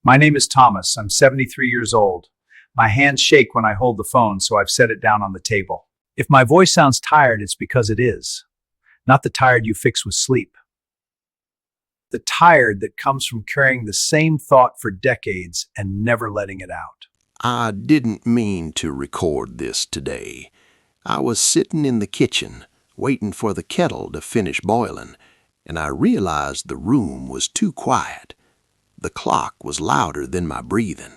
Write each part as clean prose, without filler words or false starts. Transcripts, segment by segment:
My name is Thomas. I'm 73 years old. My hands shake when I hold the phone, so I've set it down on the table. If my voice sounds tired, it's because it is. Not the tired you fix with sleep. The tired that comes from carrying the same thought for decades and never letting it out. I didn't mean to record this today. I was sitting in the kitchen, waiting for the kettle to finish boiling, and I realized the room was too quiet. The clock was louder than my breathing.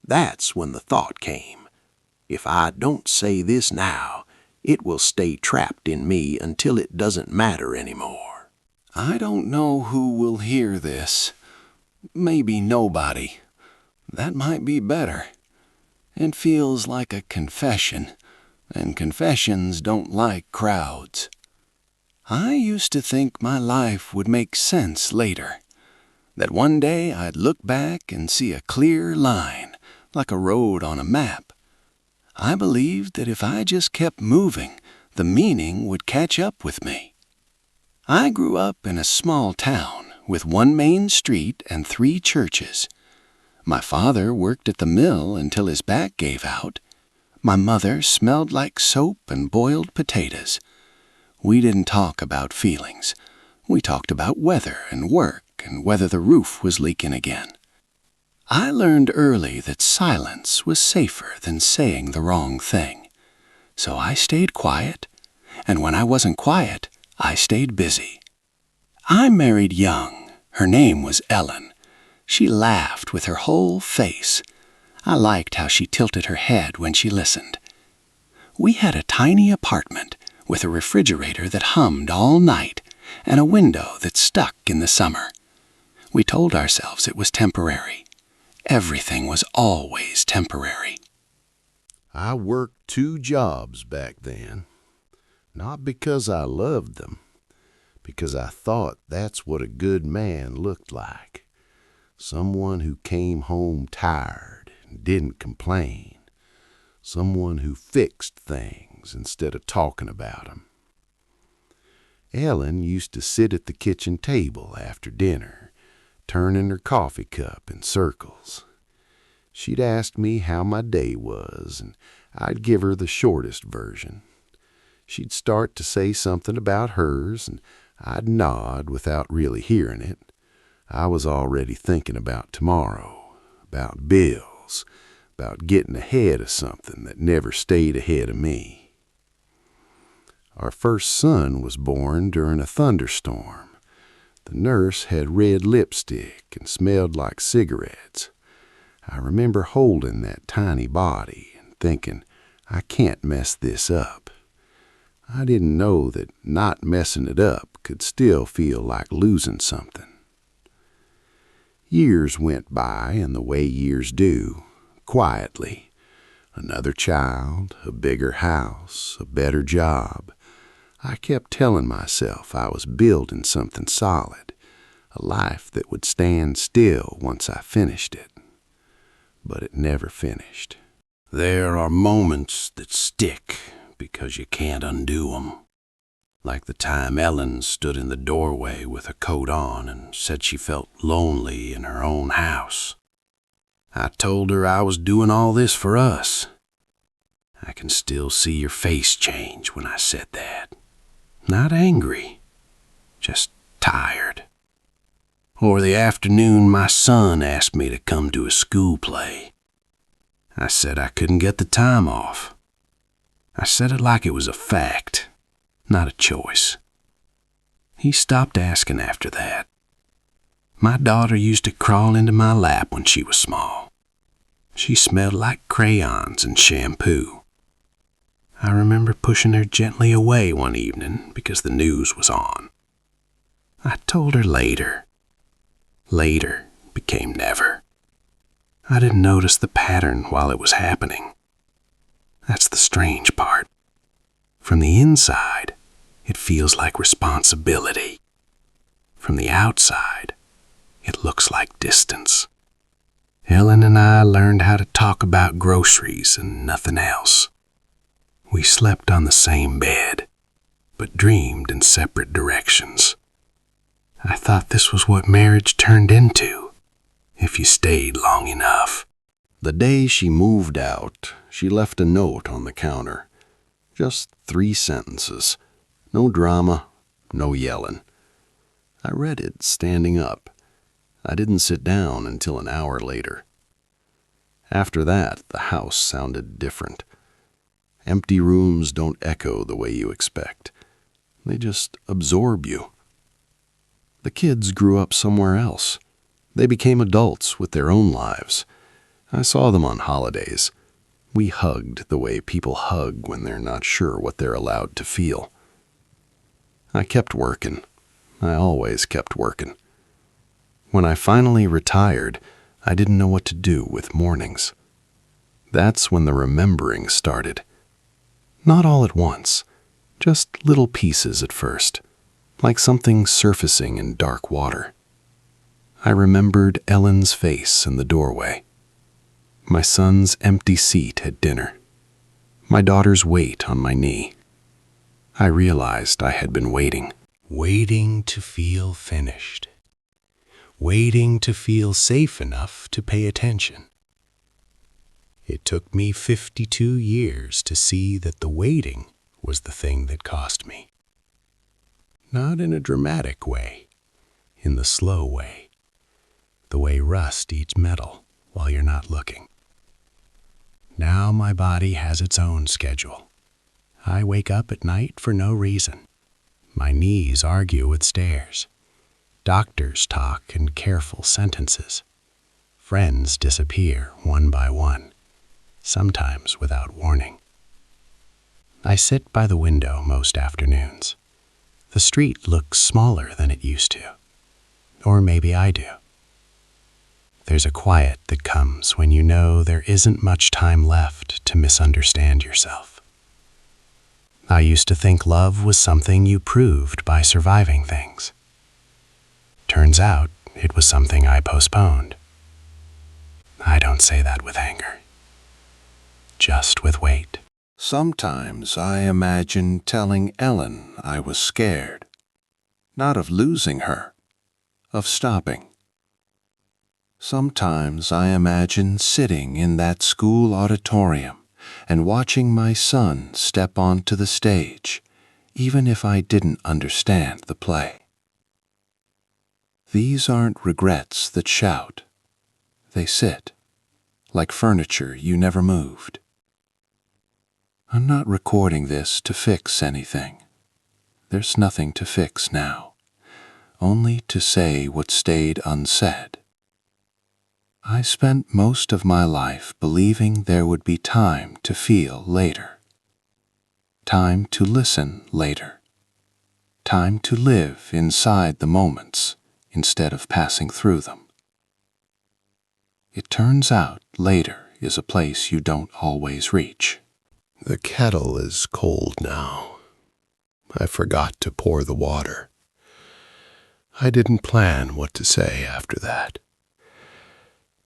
That's when the thought came. If I don't say this now, it will stay trapped in me until it doesn't matter anymore. I don't know who will hear this. Maybe nobody. That might be better. It feels like a confession, and confessions don't like crowds. I used to think my life would make sense later, that one day I'd look back and see a clear line, like a road on a map. I believed that if I just kept moving, the meaning would catch up with me. I grew up in a small town with one main street and 3 churches. My father worked at the mill until his back gave out. My mother smelled like soap and boiled potatoes. We didn't talk about feelings. We talked about weather and work and whether the roof was leaking again. I learned early that silence was safer than saying the wrong thing. So I stayed quiet, and when I wasn't quiet, I stayed busy. I married young. Her name was Ellen. She laughed with her whole face. I liked how she tilted her head when she listened. We had a tiny apartment with a refrigerator that hummed all night and a window that stuck in the summer. We told ourselves it was temporary. Everything was always temporary. I worked 2 jobs back then, not because I loved them, because I thought that's what a good man looked like. Someone who came home tired and didn't complain. Someone who fixed things instead of talking about them. Ellen used to sit at the kitchen table after dinner, turning her coffee cup in circles. She'd ask me how my day was, and I'd give her the shortest version. She'd start to say something about hers, and I'd nod without really hearing it. I was already thinking about tomorrow, about bills, about getting ahead of something that never stayed ahead of me. Our first son was born during a thunderstorm. The nurse had red lipstick and smelled like cigarettes. I remember holding that tiny body and thinking, I can't mess this up. I didn't know that not messing it up could still feel like losing something. Years went by in the way years do, quietly. Another child, a bigger house, a better job. I kept telling myself I was building something solid, a life that would stand still once I finished it. But it never finished. There are moments that stick because you can't undo them. Like the time Ellen stood in the doorway with her coat on and said she felt lonely in her own house. I told her I was doing all this for us. I can still see your face change when I said that. Not angry, just tired. Or the afternoon my son asked me to come to a school play. I said I couldn't get the time off. I said it like it was a fact, not a choice. He stopped asking after that. My daughter used to crawl into my lap when she was small. She smelled like crayons and shampoo. I remember pushing her gently away one evening because the news was on. I told her later. Later became never. I didn't notice the pattern while it was happening. That's the strange part. From the inside, it feels like responsibility. From the outside, it looks like distance. Ellen and I learned how to talk about groceries and nothing else. We slept on the same bed, but dreamed in separate directions. I thought this was what marriage turned into, if you stayed long enough. The day she moved out, she left a note on the counter. Just 3 sentences. No drama, no yelling. I read it standing up. I didn't sit down until an hour later. After that, the house sounded different. Empty rooms don't echo the way you expect. They just absorb you. The kids grew up somewhere else. They became adults with their own lives. I saw them on holidays. We hugged the way people hug when they're not sure what they're allowed to feel. I kept working. I always kept working. When I finally retired, I didn't know what to do with mornings. That's when the remembering started. Not all at once, just little pieces at first, like something surfacing in dark water. I remembered Ellen's face in the doorway, my son's empty seat at dinner, my daughter's weight on my knee. I realized I had been waiting to feel finished, waiting to feel safe enough to pay attention. It took me 52 years to see that the waiting was the thing that cost me. Not in a dramatic way, in the slow way, the way rust eats metal while you're not looking. Now my body has its own schedule. I wake up at night for no reason. My knees argue with stairs. Doctors talk in careful sentences. Friends disappear one by one, sometimes without warning. I sit by the window most afternoons. The street looks smaller than it used to. Or maybe I do. There's a quiet that comes when you know there isn't much time left to misunderstand yourself. I used to think love was something you proved by surviving things. Turns out it was something I postponed. I don't say that with anger, just with weight. Sometimes I imagine telling Ellen I was scared, not of losing her, of stopping. Sometimes I imagine sitting in that school auditorium and watching my son step onto the stage, even if I didn't understand the play. These aren't regrets that shout. They sit, like furniture you never moved. I'm not recording this to fix anything. There's nothing to fix now, only to say what stayed unsaid. I spent most of my life believing there would be time to feel later, time to listen later, time to live inside the moments instead of passing through them. It turns out later is a place you don't always reach. The kettle is cold now. I forgot to pour the water. I didn't plan what to say after that.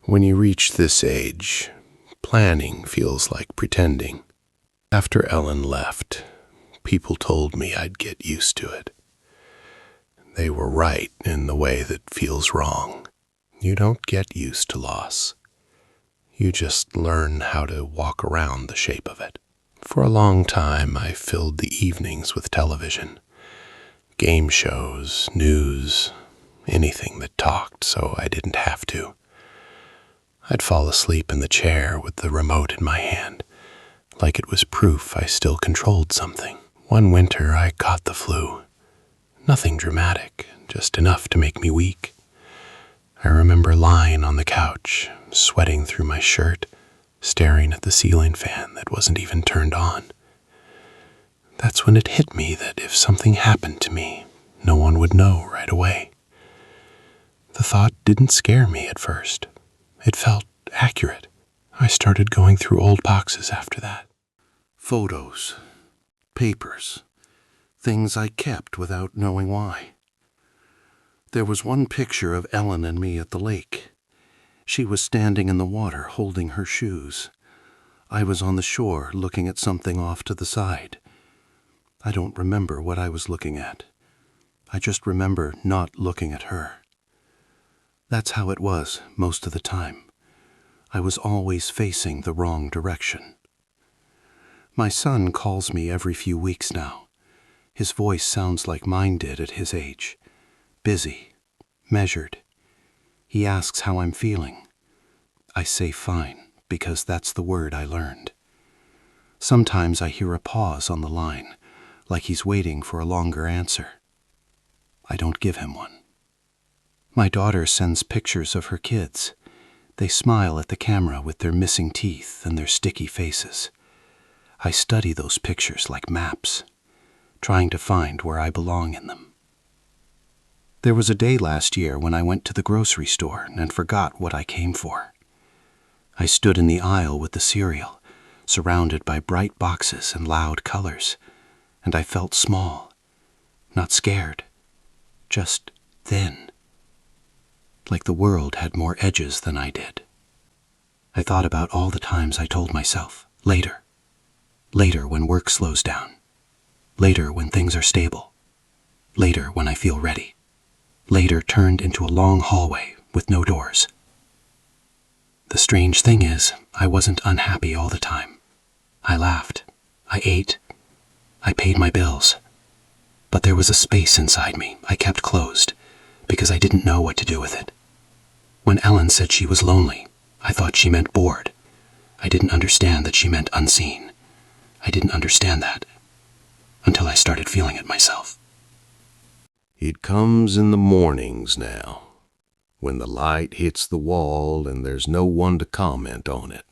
When you reach this age, planning feels like pretending. After Ellen left, people told me I'd get used to it. They were right in the way that feels wrong. You don't get used to loss. You just learn how to walk around the shape of it. For a long time, I filled the evenings with television. Game shows, news, anything that talked so I didn't have to. I'd fall asleep in the chair with the remote in my hand, like it was proof I still controlled something. One winter, I caught the flu. Nothing dramatic, just enough to make me weak. I remember lying on the couch, sweating through my shirt, staring at the ceiling fan that wasn't even turned on. That's when it hit me that if something happened to me, no one would know right away. The thought didn't scare me at first. It felt accurate. I started going through old boxes after that. Photos, papers, things I kept without knowing why. There was one picture of Ellen and me at the lake. She was standing in the water holding her shoes. I was on the shore looking at something off to the side. I don't remember what I was looking at. I just remember not looking at her. That's how it was most of the time. I was always facing the wrong direction. My son calls me every few weeks now. His voice sounds like mine did at his age. Busy, measured. He asks how I'm feeling. I say fine, because that's the word I learned. Sometimes I hear a pause on the line, like he's waiting for a longer answer. I don't give him one. My daughter sends pictures of her kids. They smile at the camera with their missing teeth and their sticky faces. I study those pictures like maps, trying to find where I belong in them. There was a day last year when I went to the grocery store and forgot what I came for. I stood in the aisle with the cereal, surrounded by bright boxes and loud colors, and I felt small, not scared, just thin, like the world had more edges than I did. I thought about all the times I told myself, later when work slows down, later when things are stable, later when I feel ready. Later turned into a long hallway with no doors. The strange thing is, I wasn't unhappy all the time. I laughed, I ate, I paid my bills. But there was a space inside me I kept closed because I didn't know what to do with it. When Ellen said she was lonely, I thought she meant bored. I didn't understand that she meant unseen. I didn't understand that until I started feeling it myself. It comes in the mornings now, when the light hits the wall and there's no one to comment on it,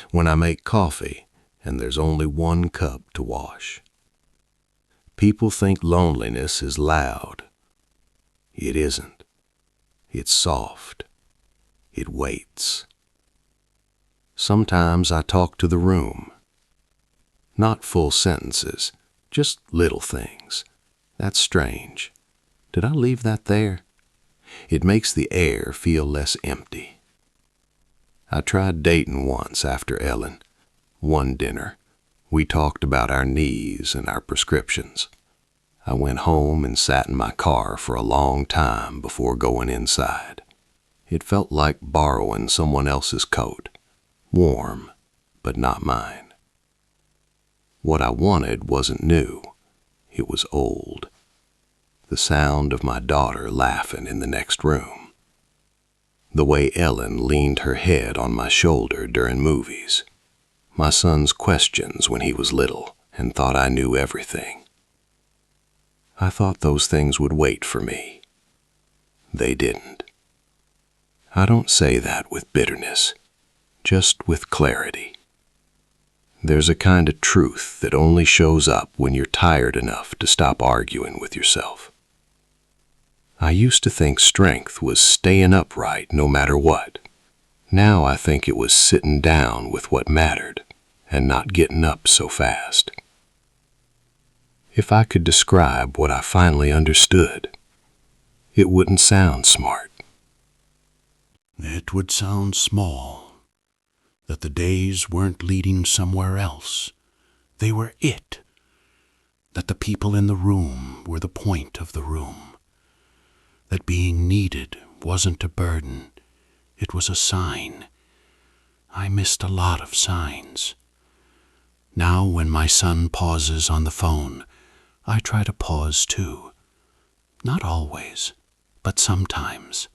when I make coffee and there's only one cup to wash. People think loneliness is loud. It isn't. It's soft. It waits. Sometimes I talk to the room. Not full sentences, just little things. That's strange. Did I leave that there? It makes the air feel less empty. I tried dating once after Ellen. One dinner. We talked about our knees and our prescriptions. I went home and sat in my car for a long time before going inside. It felt like borrowing someone else's coat. Warm, but not mine. What I wanted wasn't new. It was old. The sound of my daughter laughing in the next room. The way Ellen leaned her head on my shoulder during movies. My son's questions when he was little and thought I knew everything. I thought those things would wait for me. They didn't. I don't say that with bitterness, just with clarity. There's a kind of truth that only shows up when you're tired enough to stop arguing with yourself. I used to think strength was staying upright no matter what. Now I think it was sitting down with what mattered and not getting up so fast. If I could describe what I finally understood, it wouldn't sound smart. It would sound small, that the days weren't leading somewhere else. They were it. That the people in the room were the point of the room. That being needed wasn't a burden, it was a sign. I missed a lot of signs. Now when my son pauses on the phone, I try to pause too. Not always, but sometimes.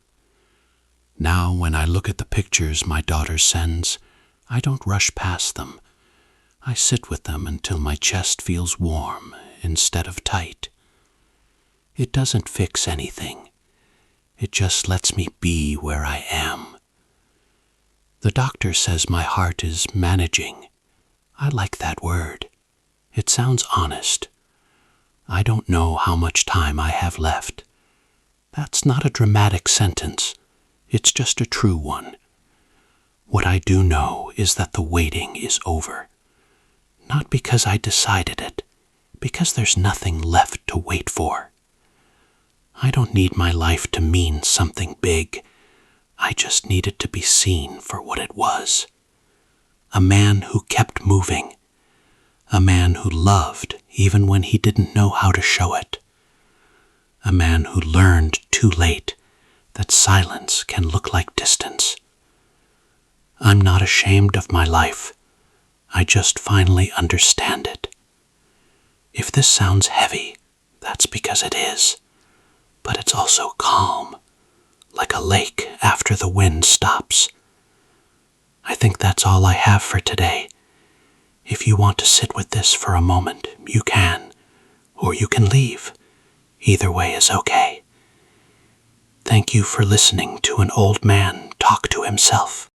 Now when I look at the pictures my daughter sends, I don't rush past them. I sit with them until my chest feels warm instead of tight. It doesn't fix anything. It just lets me be where I am. The doctor says my heart is managing. I like that word. It sounds honest. I don't know how much time I have left. That's not a dramatic sentence. It's just a true one. What I do know is that the waiting is over. Not because I decided it, because there's nothing left to wait for. I don't need my life to mean something big. I just need it to be seen for what it was. A man who kept moving. A man who loved even when he didn't know how to show it. A man who learned too late that silence can look like distance. I'm not ashamed of my life. I just finally understand it. If this sounds heavy, that's because it is. But it's also calm, like a lake after the wind stops. I think that's all I have for today. If you want to sit with this for a moment, you can, or you can leave. Either way is okay. Thank you for listening to an old man talk to himself.